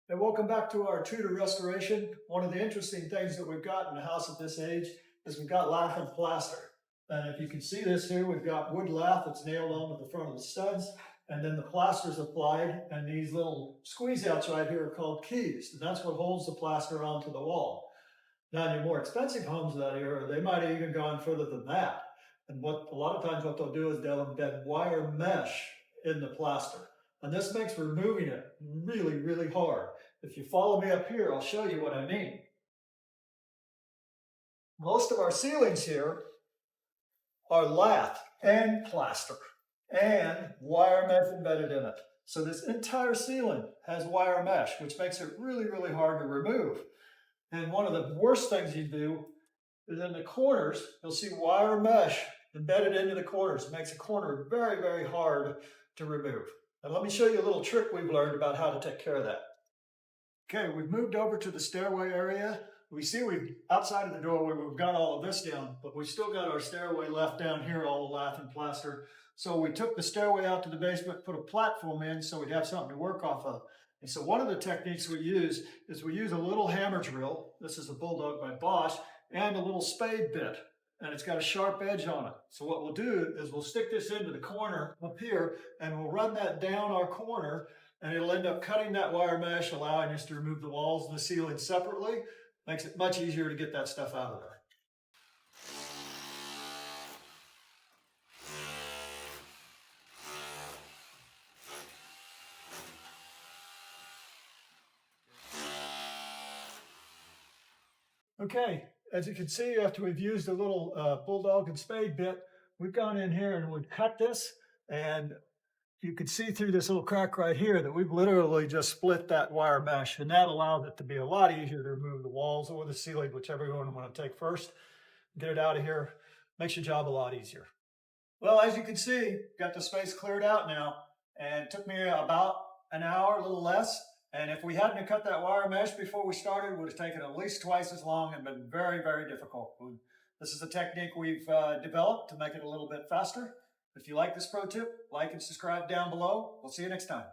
And welcome back to our Tudor restoration. One of the interesting things that we've got in a house at this age is we've got lath and plaster. And if you can see this here, we've got wood lath that's nailed onto the front of the studs, and then the plaster's applied, and these little squeeze outs right here are called keys, and that's what holds the plaster onto the wall. Now, in your more expensive homes out here, they might have even gone further than that. And what a lot of times what they'll do is they'll embed wire mesh in the plaster. And this makes removing it really, really hard. If you follow me up here, I'll show you what I mean. Most of our ceilings here are lath and plaster and wire mesh embedded in it. So this entire ceiling has wire mesh, which makes it really, really hard to remove. And one of the worst things you do is in the corners, you'll see wire mesh embedded into the corners. It makes a corner very, very hard to remove. And let me show you a little trick we've learned about how to take care of that. Okay, we've moved over to the stairway area. We see we've, outside of the doorway, we've got all of this down, but we've still got our stairway left down here, all lath and plaster. So we took the stairway out to the basement, put a platform in so we'd have something to work off of. And so one of the techniques we use is we use a little hammer drill. This is a Bulldog by Bosch, and a little spade bit. And it's got a sharp edge on it. So what we'll do is we'll stick this into the corner up here, and we'll run that down our corner, and it'll end up cutting that wire mesh, allowing us to remove the walls and the ceiling separately. Makes it much easier to get that stuff out of there. Okay, as you can see, after we've used a little Bulldog and spade bit, we've gone in here and we've cut this, and you can see through this little crack right here that we've literally just split that wire mesh, and that allows it to be a lot easier to remove the walls or the ceiling, whichever one you want to take first. Get it out of here. Makes your job a lot easier. Well, as you can see, got the space cleared out now, and it took me about an hour, a little less. And if we hadn't cut that wire mesh before we started, it would have taken at least twice as long and been very, very difficult. This is a technique we've developed to make it a little bit faster. If you like this pro tip, like and subscribe down below. We'll see you next time.